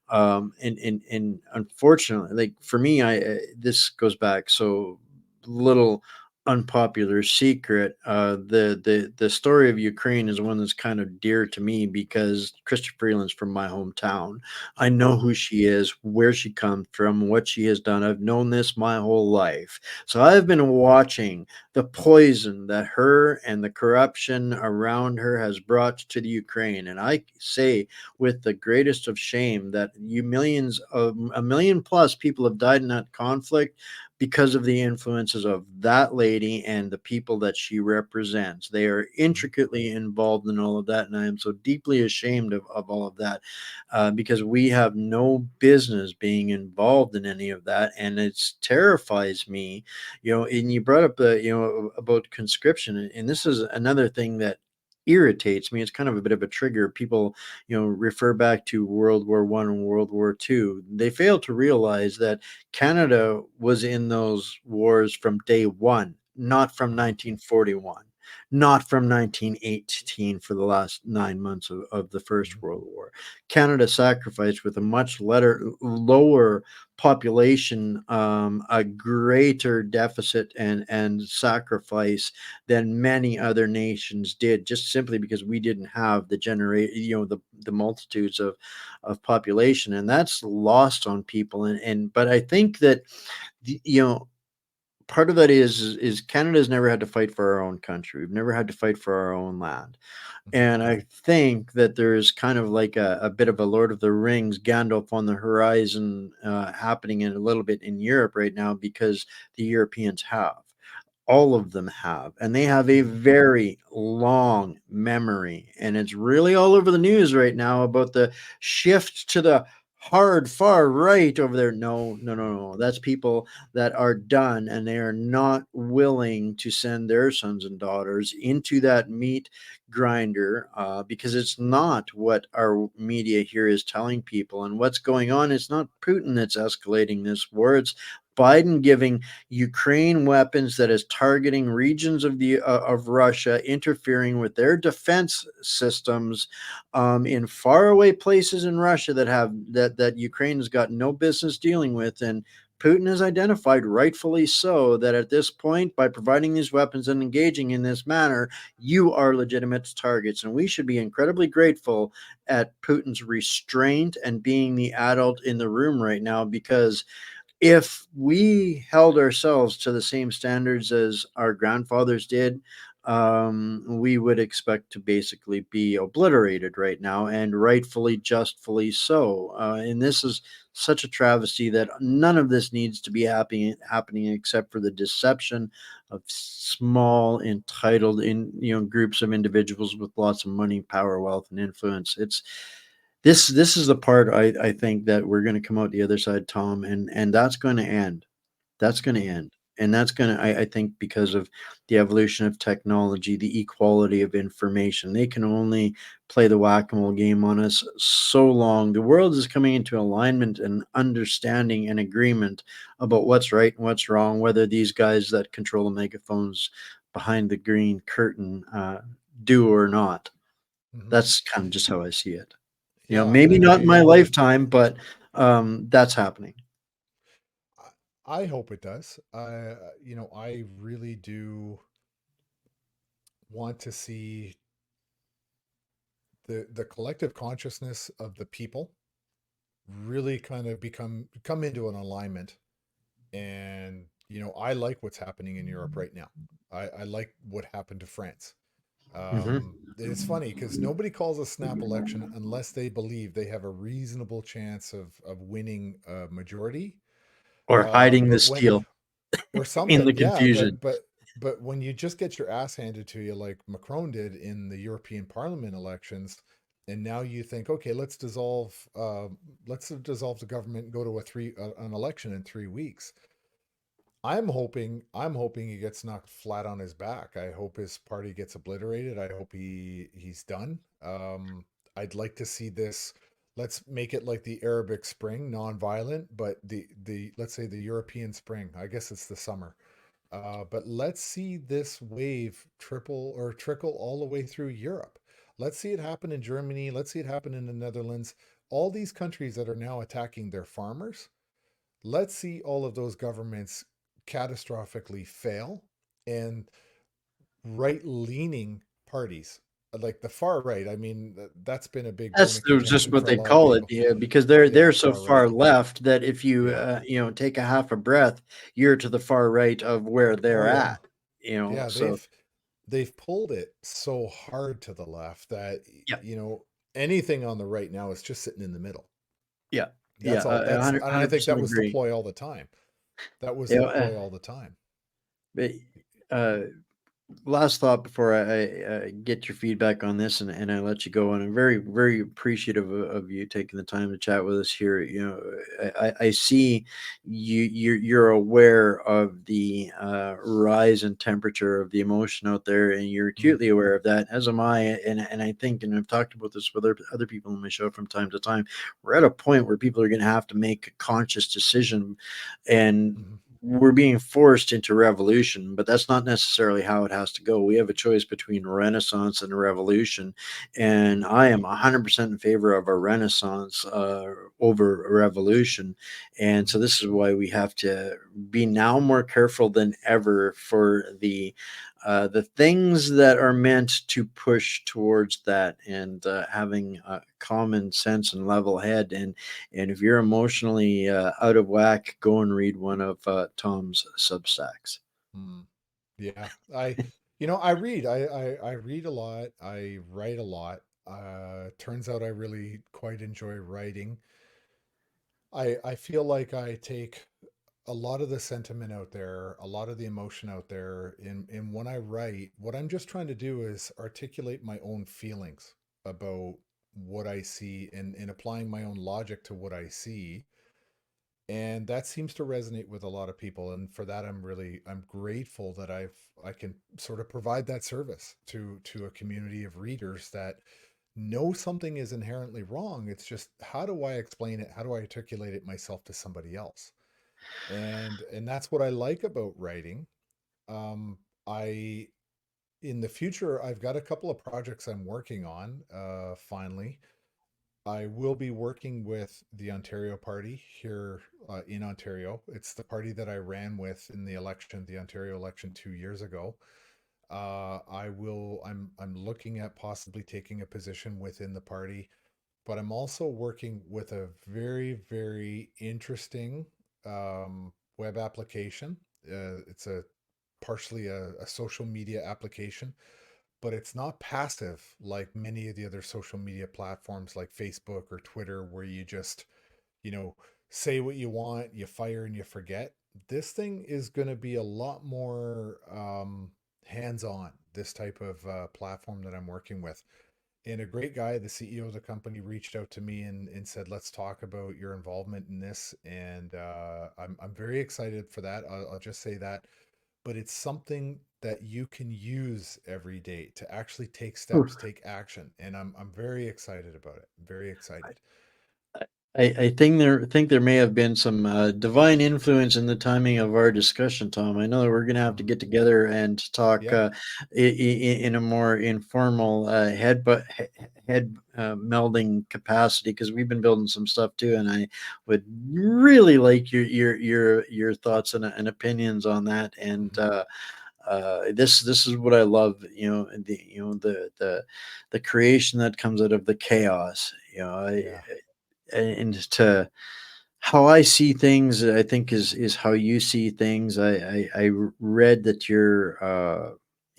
And unfortunately, like for me, I this goes back so little unpopular secret. The story of Ukraine is one that's kind of dear to me because Christopher Freeland's from my hometown. I know Mhm. who she is, where she comes from, what she has done. I've known this my whole life, so I've been watching the poison that her and the corruption around her has brought to the Ukraine, and I say with the greatest of shame that you millions of a million plus people have died in that conflict because of the influences of that lady and the people that she represents. They are Mhm. intricately involved in all of that, and I am so deeply ashamed of all of that because we have no business being involved in any of that, and it terrifies me. And you brought up about conscription, and this is another thing that irritates me. It's kind of a bit of a trigger. People refer back to World War One and World War Two. They fail to realize that Canada was in those wars from day one, not from Mhm. 1941, not from 1918 for the last 9 months of the First Mhm. World War. Canada sacrificed with a much lower population, a greater deficit and sacrifice than many other nations did, just simply because we didn't have the multitudes of population, and that's lost on people. And but I think that the- you know part of that is Canada's never had to fight for our own country. We've never had to fight for our own land. Mhm. And I think that there's kind of like a bit of a Lord of the Rings Gandalf on the horizon happening in a little bit in Europe right now because the Europeans have. All of them have, and they have a Mhm. very long memory. And it's really all over the news right now about the shift to the hard far right over there. No, no, no, no. That's people that are done and they are not willing to send their sons and daughters into that meat grinder because it's not what our media here is telling people. And what's going on, it's not Putin that's escalating this war, it's Biden giving Ukraine weapons that is targeting regions of Russia, interfering with their defense systems in faraway places in Russia that Ukraine has got no business dealing with. And Putin has identified, rightfully so, that at this point, by providing these weapons and engaging in this manner, you are legitimate targets. And we should be incredibly grateful at Putin's restraint and being the adult in the room right now, because if we held ourselves to the same standards as our grandfathers did, we would expect to basically be obliterated right now, and rightfully, justfully so. And this is such a travesty that none of this needs to be happening except for the deception of small entitled in groups of individuals with lots of money, power, wealth, and influence. It's this is the part I think that we're going to come out the other side, Tom, and that's going to end. That's going to Mm-hmm. end. And that's going to, I think, because of the evolution of technology, the equality of information. They can only play the whack a mole game on us so long. The world is coming into alignment and understanding and agreement about what's right and what's wrong, whether these guys that control the megaphones behind the green curtain do or not. Mm-hmm. That's kind of just how I see it. Yeah, Maybe and not in my lifetime, but that's happening. I hope it does. I really do want to see the collective consciousness of the people really kind of come into an alignment. And I like what's happening in Europe right now. I like what happened to France. Hmm. It's funny because nobody calls a snap election unless they believe they have a reasonable chance of winning a majority. Or hiding the But when steel or in something, the yeah, confusion. but when you just get your ass handed to you like Macron did in the European Parliament elections, and now you think, okay, let's dissolve the government and go to an election in 3 weeks. I'm hoping he gets knocked flat on his back. I hope his party gets obliterated. I hope he's done. I'd like to see this. Let's make it like the Arabic Spring, non-violent, but the let's say the European Spring. I guess it's the summer. But let's see this wave trickle all the way through Europe. Let's see it happen in Germany. Let's see it happen in the Netherlands. All these countries that are now attacking their farmers, let's see all of those governments catastrophically fail, and right leaning parties like the far right. I mean, that's been a big bone That's of just contention what for a they lot of call it, people. yeah, because they're Yeah, so far right. far left that if you Yeah. take a half a breath, you're to the far right of where Oh they're yeah. at. Yeah, So they've pulled it so hard to the left that yeah, anything on the right now is just sitting in the middle. yeah, yeah, That's all. And I hundred think percent that was the agree. ploy all the time. That was You the know, ploy all the time. but, uh, last thought before I get your feedback on this, and I let you go. And I'm very, very appreciative of you taking the time to chat with us here. I see you're aware of the rise in temperature of the emotion out there, and you're Mm, acutely aware of that, as am I. And I think, and I've talked about this with other people on my show from time to time. We're at a point where people are going to have to make a conscious decision, and mhm, we're being forced into revolution, but that's not necessarily how it has to go. We have a choice between renaissance and a revolution, and mhm, I am 100% in favor of a renaissance over a revolution. And so mhm, this is why we have to be now more careful than ever for the things that are meant to push towards that, and having common sense and level head. And if you're emotionally out of whack, go and read one of Tom's Substacks. mm. Yeah, I read a lot. I write a lot. Turns out I really quite enjoy writing. I feel like I take a lot of the sentiment out there, a lot of the emotion out there in when I write. What I'm just trying to do is articulate my own feelings about what I see, and applying my own logic to what I see. And that seems to resonate with a lot of people, and for that I'm grateful that I can sort of provide that service to a community of readers that know something is inherently wrong. It's just, how do I explain it, how do I articulate it myself to somebody else? And that's what I like about writing. I In the future, I've got a couple of projects I'm working on. Finally, I will be working with the Ontario Party here in Ontario. It's the party that I ran with in the Ontario election 2 years ago. I'm looking at possibly taking a position within the party, but I'm also working with a very, very interesting web application. It's a partially a social media application, but it's not passive like many of the other social media platforms like Facebook or Twitter, where you just, you know, say what you want, you fire and you forget. This thing is going to be a lot more hands on, this type of platform that I'm working with. And a great guy, the CEO of the company, reached out to me and said, "Let's talk about your involvement in this." And I'm very excited for that. I'll just say that. But it's something that you can use every day to actually take steps, take action, and I'm very excited about it. Very excited. I think there may have been some divine influence in the timing of our discussion, Tom. I know that we're going to have to Mhm. get together and talk Yeah. in a more informal head melding capacity, because we've been building some stuff too, and I would really like your thoughts and opinions on that. And Hmm. this is what I love, the creation that comes out of the chaos. Yeah. And to how I see things, I think is how you see things. I read that you're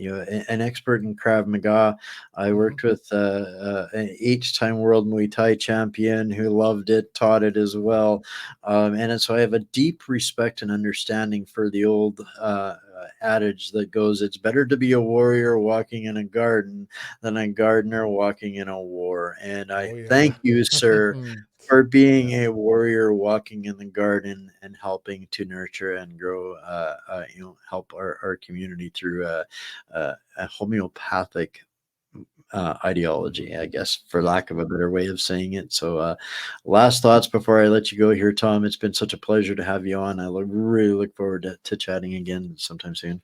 an expert in Krav Maga. I Hmm. worked with an 8-time world Muay Thai champion who loved it, taught it as well, and so I have a deep respect and understanding for the old adage that goes, "It's better to be a warrior walking in a garden than a gardener walking in a war." And I Oh yeah. thank you, sir, for being Yeah. a warrior walking in the garden and helping to nurture and grow, help our community through a homeopathic Hmm. ideology, I guess, for Yeah. lack of a better way of saying it. So, last thoughts before I let you go here, Tom. It's been such a pleasure to have you on. Really look forward to chatting again sometime soon.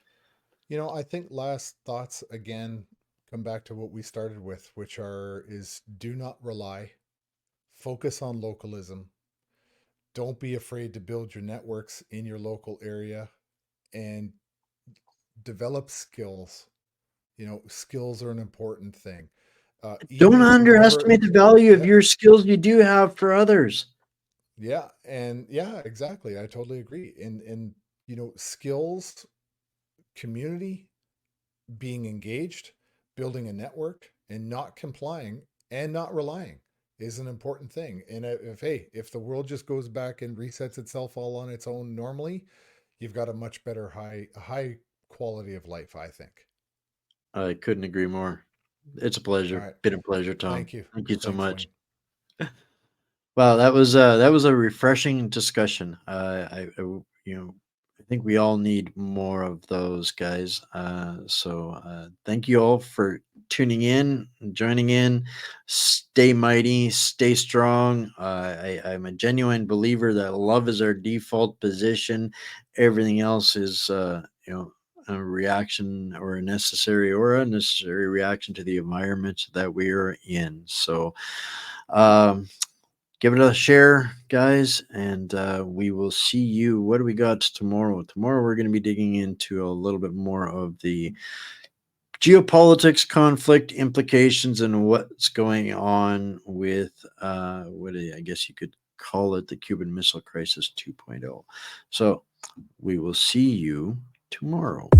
I think last thoughts again come back to what we started with, which are is do not rely, focus on localism. Don't be afraid to build your networks in your local area and develop skills. Skills are an important thing. Even Don't if you've never, underestimate the value of yeah, your skills you do have for others. yeah, and yeah, exactly. I totally agree. And skills, community, being engaged, building a network, and not complying and not relying is an important thing. And if the world just goes back and resets itself all on its own normally, you've got a much better high quality of life, I think. I couldn't agree more. It's a All pleasure. right. Been a pleasure, Tom. Thank you. Thank you so Thanks, much. Wayne. Wow, that was a refreshing discussion. I think we all need more of those, guys. So thank you all for tuning in, and joining in. Stay mighty, stay strong. I'm a genuine believer that love is our default position. Everything else is, a reaction, or a necessary or unnecessary reaction to the environment that we are in. So. Give it a share, guys, and we will see you. What do we got tomorrow? Tomorrow, we're going to be digging into a little bit more of the geopolitics, conflict implications, and what's going on with I guess you could call it the Cuban Missile Crisis 2.0. So we will see you tomorrow.